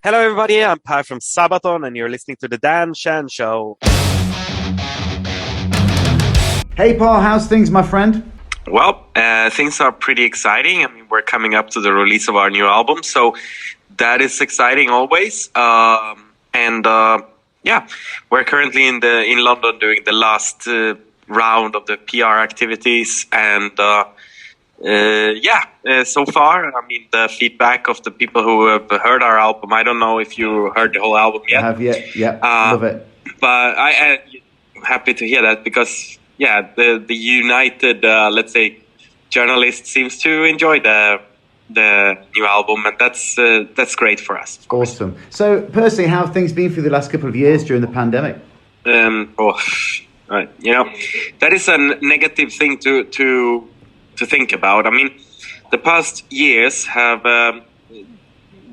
Hello, everybody. I'm Pär from Sabaton, and you're listening to the Dan Shan Show. Hey, Paul, how's things, my friend? Well, things are pretty exciting. I mean, we're coming up to the release of our new album, so that is exciting always. Yeah, we're currently in London doing the last round of the PR activities, and so far, I mean, the feedback of the people who have heard our album. I don't know if you heard the whole album yet. I have yet. Yeah, love it. But I'm happy to hear that because, yeah, the United, let's say, journalist seems to enjoy the new album, and that's great for us. Awesome. So, personally, how have things been for you the last couple of years during the pandemic? That is a negative thing to think about. I mean, the past years have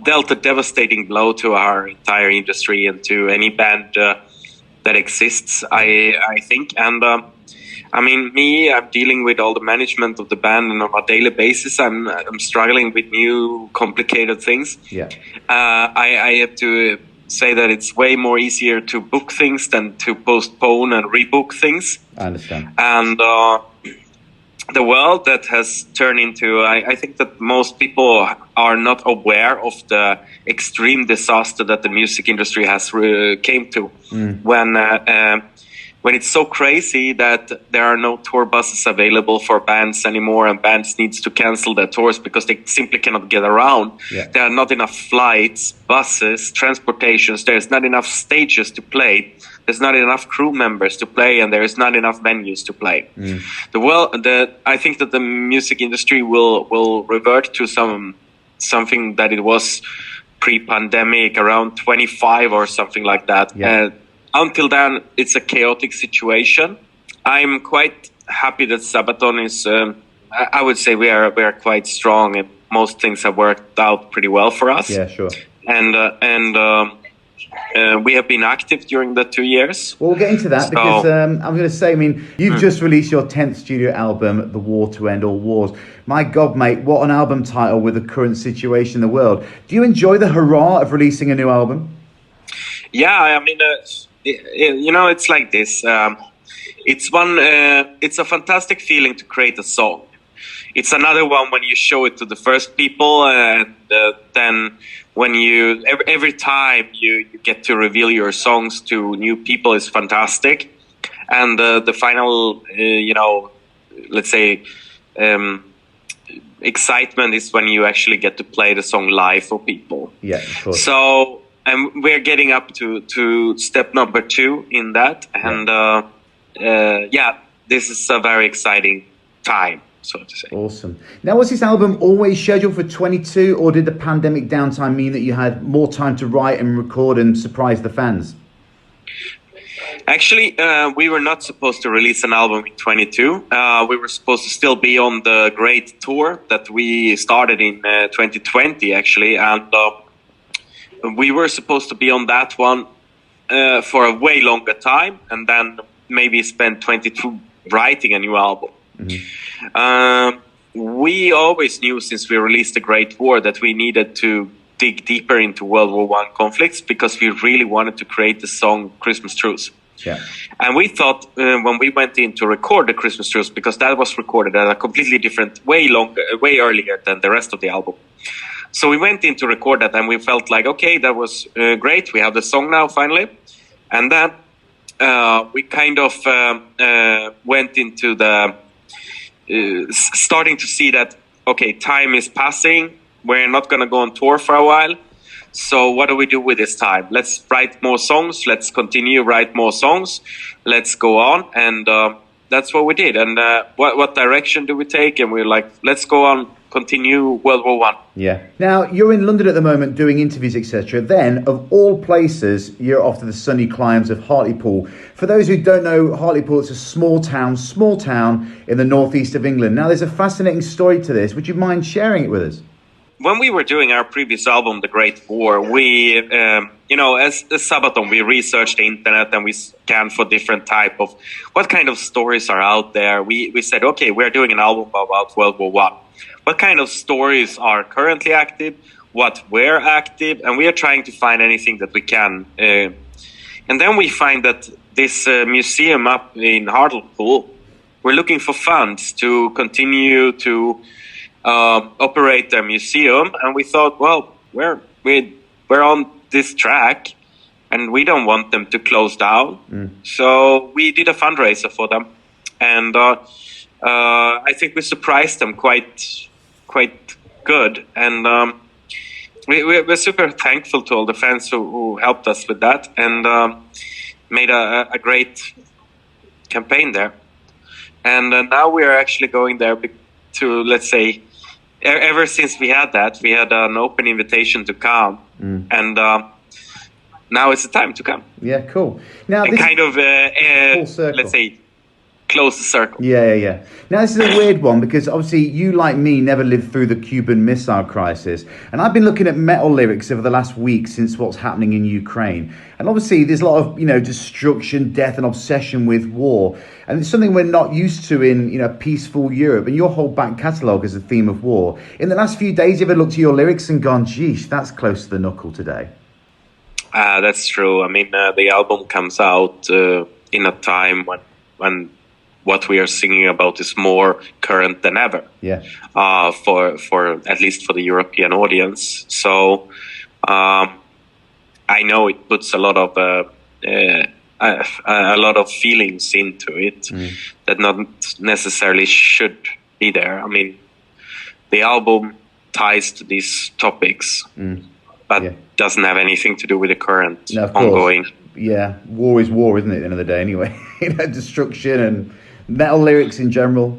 dealt a devastating blow to our entire industry and to any band that exists, I think. And I'm dealing with all the management of the band, and on a daily basis, I'm struggling with new complicated things. Yeah. I have to say that it's way more easier to book things than to postpone and rebook things. I understand. And the world that has turned into, I think that most people are not aware of the extreme disaster that the music industry has came to when it's so crazy that there are no tour buses available for bands anymore, and bands needs to cancel their tours because they simply cannot get around. Yeah. There are not enough flights, buses, transportations. There's not enough stages to play. There's not enough crew members to play, and there is not enough venues to play. I think that the music industry will revert to something that it was pre-pandemic, around 25 or something like that. Yeah. Until then, it's a chaotic situation. I'm quite happy that Sabaton is. I would say we are quite strong, and most things have worked out pretty well for us. Yeah, sure. And we have been active during the 2 years. Well, we'll get into that because I'm going to say, I mean, you've just released your 10th studio album, The War to End All Wars. My God, mate, what an album title with the current situation in the world. Do you enjoy the hurrah of releasing a new album? Yeah, I mean, it's like this. It's a fantastic feeling to create a song. It's another one when you show it to the first people, and then when every time you get to reveal your songs to new people is fantastic. And the final, let's say, excitement is when you actually get to play the song live for people. Yeah, of course. So. And we're getting up to step number 2 in that. And this is a very exciting time, so to say. Awesome. Now, was this album always scheduled for 22, or did the pandemic downtime mean that you had more time to write and record and surprise the fans? Actually, we were not supposed to release an album in 22. We were supposed to still be on the great tour that we started in 2020, actually. And we were supposed to be on that one for a way longer time, and then maybe spend 22 writing a new album. Mm-hmm. We always knew since we released The Great War that we needed to dig deeper into World War I conflicts because we really wanted to create the song Christmas Truce. Yeah. And we thought when we went in to record the Christmas Truce, because that was recorded at a completely different, way earlier than the rest of the album. So we went in to record that, and we felt like, okay, that was great. We have the song now, finally. And then we kind of went into the starting to see that, okay, time is passing. We're not going to go on tour for a while. So what do we do with this time? Let's write more songs. Let's continue write more songs. Let's go on. And that's what we did. And what direction do we take? And we're like, let's go on. Continue World War I. Yeah. Now, you're in London at the moment doing interviews, etc. Then, of all places, you're off to the sunny climes of Hartlepool. For those who don't know, Hartlepool, it's a small town in the northeast of England. Now, there's a fascinating story to this. Would you mind sharing it with us? When we were doing our previous album, The Great War, we, as Sabaton, we researched the internet and we scanned for different type of, what kind of stories are out there. We said, okay, we're doing an album about World War I. What kind of stories are currently active? what we're active, and we are trying to find anything that we can. And then we find that this museum up in Hartlepool, we're looking for funds to continue to operate their museum, and we thought, well, we're on this track, and we don't want them to close down. So we did a fundraiser for them, and I think we surprised them quite good, and we're super thankful to all the fans who helped us with that, and made a great campaign there. And now we are actually going there to, let's say, ever since we had that, we had an open invitation to come, and now it's the time to come. Yeah, cool. Now, and this kind of, full circle. let's say, close the circle. Yeah. Now, this is a weird one because obviously you, like me, never lived through the Cuban Missile Crisis. And I've been looking at metal lyrics over the last week since what's happening in Ukraine. And obviously there's a lot of, destruction, death and obsession with war. And it's something we're not used to in, peaceful Europe. And your whole back catalogue is a theme of war. In the last few days, you ever looked at your lyrics and gone, geesh, that's close to the knuckle today? That's true. I mean, the album comes out in a time when what we are singing about is more current than ever. Yeah. For at least for the European audience. So I know it puts a lot of feelings into it that not necessarily should be there. I mean, the album ties to these topics, but doesn't have anything to do with the current ongoing. Yeah, war is war, isn't it? At the end of the day, anyway. Destruction and metal lyrics in general,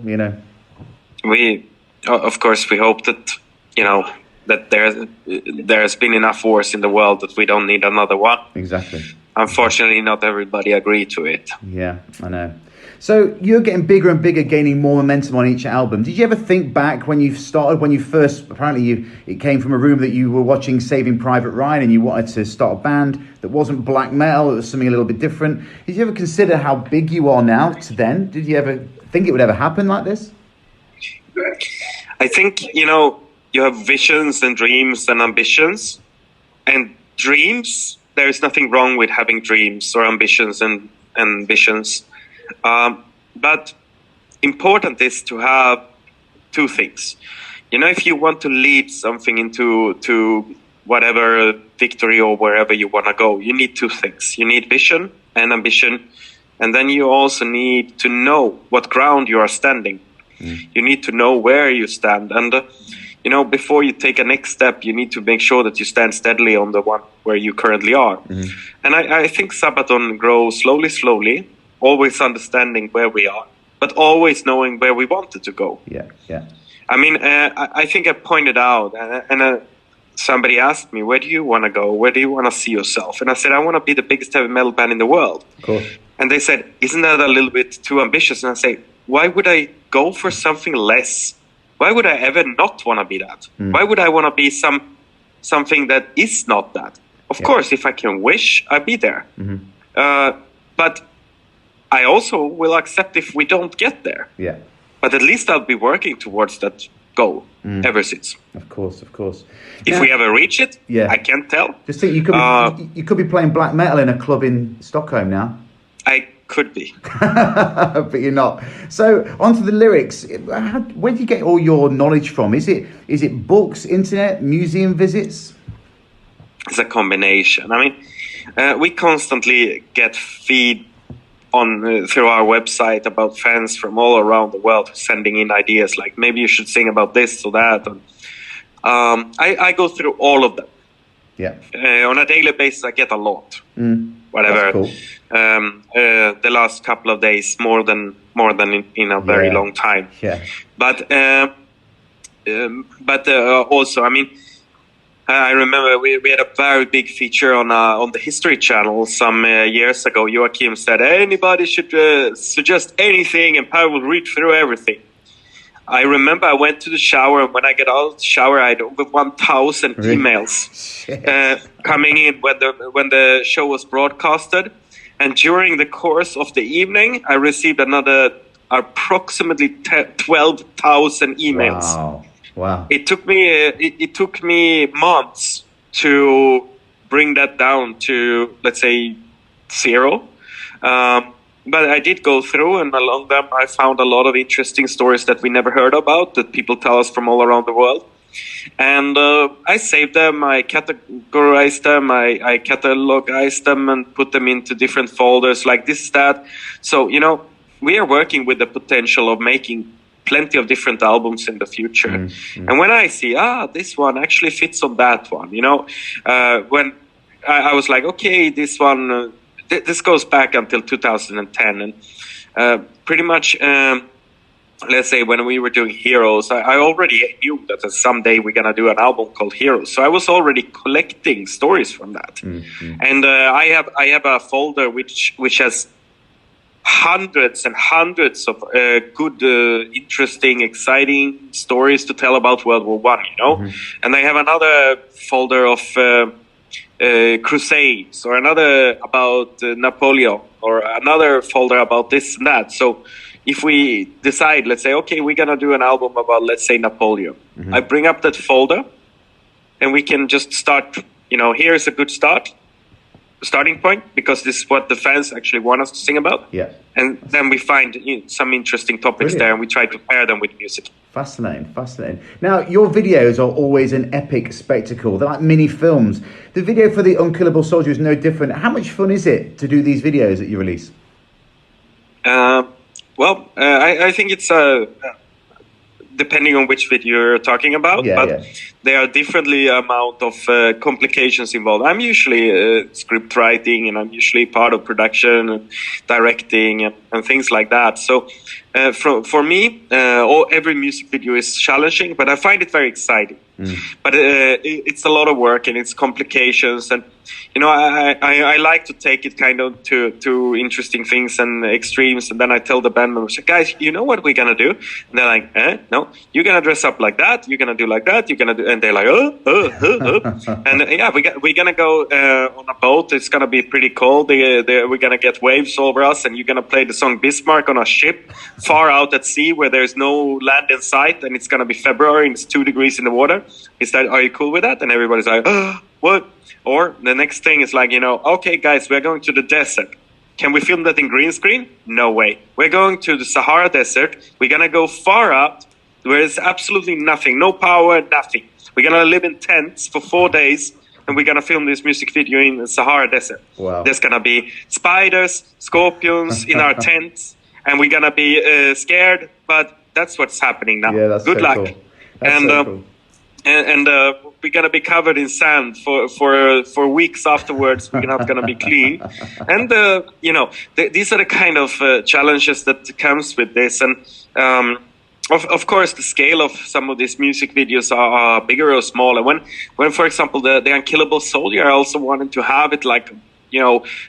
We, of course, we hope that, that there's been enough wars in the world that we don't need another one. Exactly. Unfortunately, not everybody agreed to it. Yeah, I know. So you're getting bigger and bigger, gaining more momentum on each album. Did you ever think back when you started, when you first, apparently it came from a room that you were watching Saving Private Ryan and you wanted to start a band that wasn't black metal, it was something a little bit different. Did you ever consider how big you are now to then? Did you ever think it would ever happen like this? I think, you have visions and dreams and ambitions. And dreams, there is nothing wrong with having dreams or ambitions and visions. But important is to have two things. If you want to lead something into whatever victory or wherever you want to go, you need two things. You need vision and ambition. And then you also need to know what ground you are standing. You need to know where you stand. And, before you take a next step, you need to make sure that you stand steadily on the one where you currently are. And I think Sabaton grows slowly, always understanding where we are, but always knowing where we wanted to go. Yeah. I mean, I think I pointed out, and somebody asked me, where do you want to go? Where do you want to see yourself? And I said, I want to be the biggest heavy metal band in the world. Of course. And they said, isn't that a little bit too ambitious? And I say, why would I go for something less? Why would I ever not want to be that? Why would I want to be something that is not that? Of course, if I can wish, I'll be there. But I also will accept if we don't get there. Yeah. But at least I'll be working towards that goal ever since. Of course. If we ever reach it, I can't tell. Just think you could be playing black metal in a club in Stockholm now. I could be. But you're not. So onto the lyrics. Where do you get all your knowledge from? Is it books, internet, museum visits? It's a combination. I mean, we constantly get feed on through our website about fans from all around the world sending in ideas like maybe you should sing about this or that. And, I go through all of them. Yeah. On a daily basis, I get a lot. Whatever. Cool. The last couple of days, more than in a very long time. Yeah. But also, I mean, I remember we had a very big feature on the History Channel some years ago. Joachim said anybody should suggest anything, and Pär will read through everything. I remember I went to the shower, and when I got out of the shower, I had over 1,000 emails coming in when the show was broadcasted. And during the course of the evening, I received another approximately 12,000 emails. Wow. Wow. It took me months to bring that down to, let's say, 0. But I did go through, and along them I found a lot of interesting stories that we never heard about, that people tell us from all around the world. And I saved them, I categorized them, I catalogized them and put them into different folders like this, that. So, we are working with the potential of making plenty of different albums in the future. Mm-hmm. And when I see, this one actually fits on that one, when I was like, okay, this one... This goes back until 2010, and pretty much, let's say when we were doing Heroes, I already knew that someday we're gonna do an album called Heroes. So I was already collecting stories from that, and I have a folder which has hundreds and hundreds of good, interesting, exciting stories to tell about World War I. And I have another folder of Crusades, or another about Napoleon, or another folder about this and that. So if we decide, let's say, okay, we're gonna do an album about, let's say, Napoleon, I bring up that folder and we can just start, here's a good starting point, because this is what the fans actually want us to sing about. Yeah. And then we find some interesting topics there, and we try to pair them with music. Fascinating. Now, your videos are always an epic spectacle. They're like mini films. The video for The Unkillable Soldier is no different. How much fun is it to do these videos that you release? I think it's depending on which video you're talking about, there are differently amount of complications involved. I'm usually script writing, and I'm usually part of production and directing and things like that. So for me, every music video is challenging, but I find it very exciting. But it's a lot of work, and it's complications, and I like to take it kind of to interesting things and extremes, and then I tell the band members, guys, you know what we're gonna do? And they're like, no, you're gonna dress up like that, you're gonna do like that, you're gonna do, and they're like, and we're gonna go on a boat. It's gonna be pretty cold. We're gonna get waves over us, and you're gonna play the song Bismarck on a ship far out at sea where there's no land in sight, and it's gonna be February and it's 2 degrees in the water. Are you cool with that? And everybody's like, what? Or the next thing is like, okay, guys, we're going to the desert. Can we film that in green screen? No way. We're going to the Sahara Desert. We're going to go far out where there's absolutely nothing, no power, nothing. We're going to live in tents for 4 days, and we're going to film this music video in the Sahara Desert. Wow. There's going to be spiders, scorpions in our tents, and we're going to be scared, but that's what's happening now. Yeah, that's Good so luck. Cool. That's so cool. And we're gonna be covered in sand for weeks afterwards. We're not gonna be clean, and these are the kind of challenges that comes with this. And of course, the scale of some of these music videos are bigger or smaller. When for example, the Unkillable Soldier, I also wanted to have it like,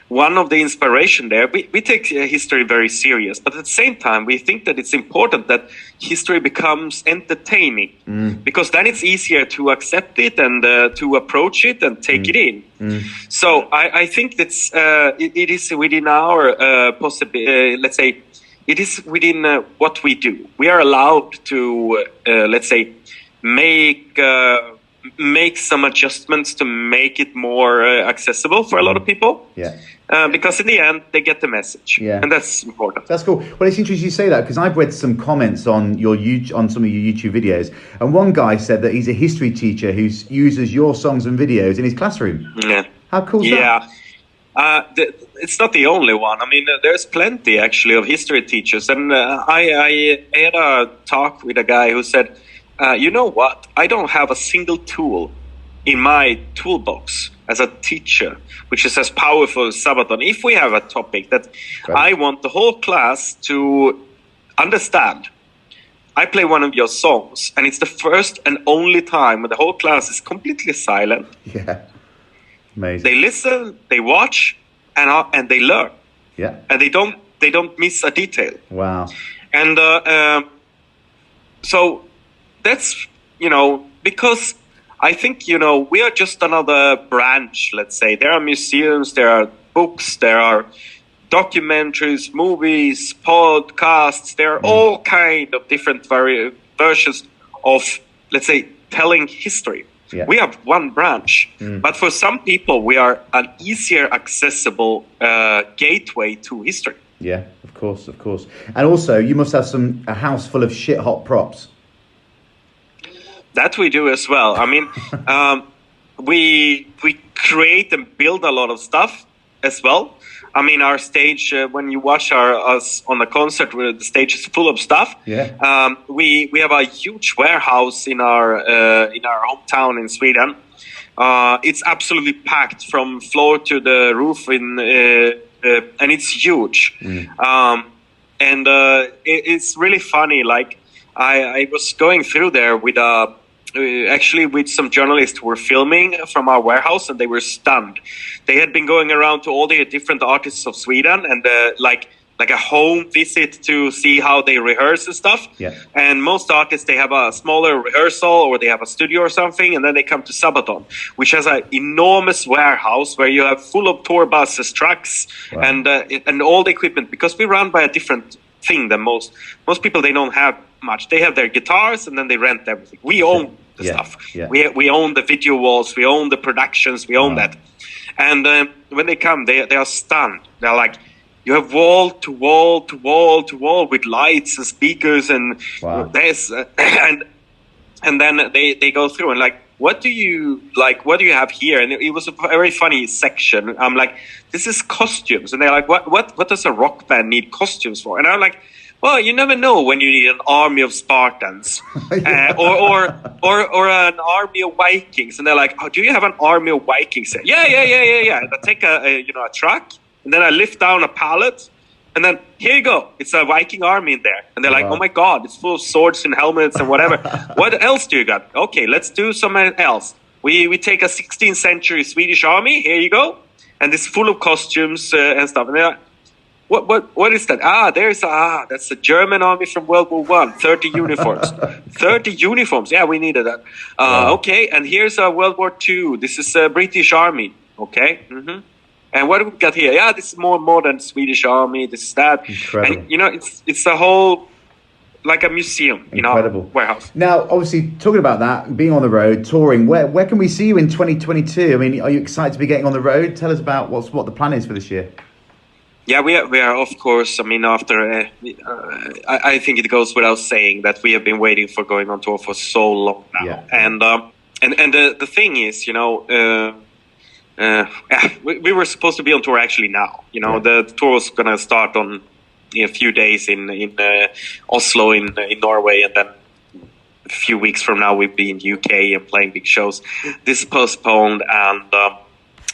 one of the inspiration there, we take history very serious, but at the same time, we think that it's important that history becomes entertaining, because then it's easier to accept it and to approach it and take it in. So I think that's it is within our possibility. Let's say it is within what we do. We are allowed to let's say make some adjustments to make it more accessible for a lot of people. Yeah. Because in the end, they get the message. Yeah. And that's important. That's cool. Well, it's interesting you say that, because I've read some comments on on some of your YouTube videos, and one guy said that he's a history teacher who uses your songs and videos in his classroom. Yeah. How cool is that? It's not the only one. I mean, there's plenty actually of history teachers. And I had a talk with a guy who said, you know what? I don't have a single tool in my toolbox as a teacher which is as powerful as Sabaton. If we have a topic that I want the whole class to understand, I play one of your songs, and it's the first and only time when the whole class is completely silent. Yeah, amazing. They listen, they watch, and they learn. Yeah, and they don't miss a detail. Wow. And so that's, because I think, we are just another branch, let's say. There are museums, there are books, there are documentaries, movies, podcasts. There are all kind of different versions of, let's say, telling history. Yeah. We have one branch, but for some people, we are an easier accessible gateway to history. Yeah, of course. And also, you must have a house full of shit hot props. That we do as well. I mean, we create and build a lot of stuff as well. I mean, our stage, when you watch us on the concert, the stage is full of stuff. Yeah. We have a huge warehouse in our hometown in Sweden. It's absolutely packed from floor to the roof, and it's huge. It's really funny. Like I was going through there with with some journalists who were filming from our warehouse, and they were stunned. They had been going around to all the different artists of Sweden, and like a home visit to see how they rehearse and stuff. Yeah. And most artists, they have a smaller rehearsal or they have a studio or something, and then they come to Sabaton, which has an enormous warehouse where you have full of tour buses, trucks, wow. and all the equipment, because we run by a different thing than most people. They don't have much. They have their guitars and then they rent everything. We own the stuff. Yeah. We own the video walls. We own the productions. We own that. And when they come, they are stunned. They're like, you have wall to wall to wall to wall with lights and speakers and this, and then they go through and like, what do you have here? And it was a very funny section. I'm like, this is costumes, and they're like, what does a rock band need costumes for? And I'm like, well, you never know when you need an army of Spartans or an army of Vikings. And they're like, oh, do you have an army of Vikings? Yeah. And I take a truck, and then I lift down a pallet, and then here you go. It's a Viking army in there. And they're like, oh my God, it's full of swords and helmets and whatever. What else do you got? Okay, let's do something else. We take a 16th century Swedish army. Here you go. And it's full of costumes and stuff. And they're like, what is that? That's the German army from World War I. 30 uniforms. 30 uniforms. Yeah, we needed that. Okay, and here's a World War II. This is a British army. Okay. Mm-hmm. And what do we got here? Yeah, this is more modern Swedish army. This is that. Incredible. And it's a whole, like a museum in our warehouse. Now, obviously, talking about that, being on the road, touring, where can we see you in 2022? I mean, are you excited to be getting on the road? Tell us about what the plan is for this year. Yeah, we are of course. I mean, after I think it goes without saying that we have been waiting for going on tour for so long now. Yeah. And the thing is, we were supposed to be on tour actually now. The tour was going to start on a few days in Oslo in Norway, and then a few weeks from now we'll be in UK and playing big shows. This is postponed, and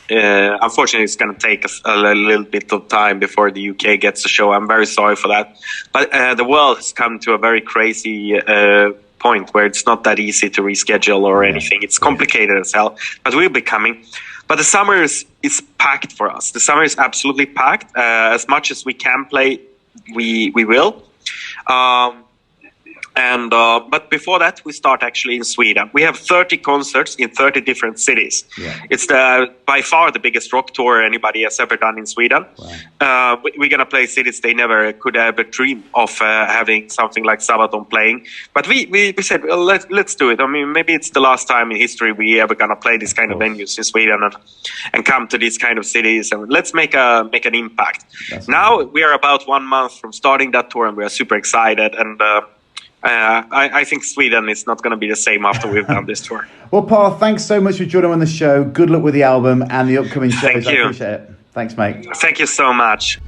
unfortunately it's going to take us a little bit of time before the UK gets a show. I'm very sorry for that, but the world has come to a very crazy point where it's not that easy to reschedule or anything. It's complicated as hell, but we'll be coming. But the summer is packed for us. The summer is absolutely packed. As much as we can play, we will. But before that, we start actually in Sweden. We have 30 concerts in 30 different cities. Yeah. It's by far the biggest rock tour anybody has ever done in Sweden. Wow. We're going to play cities they never could ever dream of having something like Sabaton playing. But we said, well, let's do it. I mean, maybe it's the last time in history we ever going to play this kind of venues in Sweden and come to these kind of cities. And let's make an impact. Now we are about 1 month from starting that tour, and we are super excited. And I think Sweden is not going to be the same after we've done this tour. Well, Pär, thanks so much for joining on the show. Good luck with the album and the upcoming shows. Thank you. I appreciate it. Thanks, mate. Thank you so much.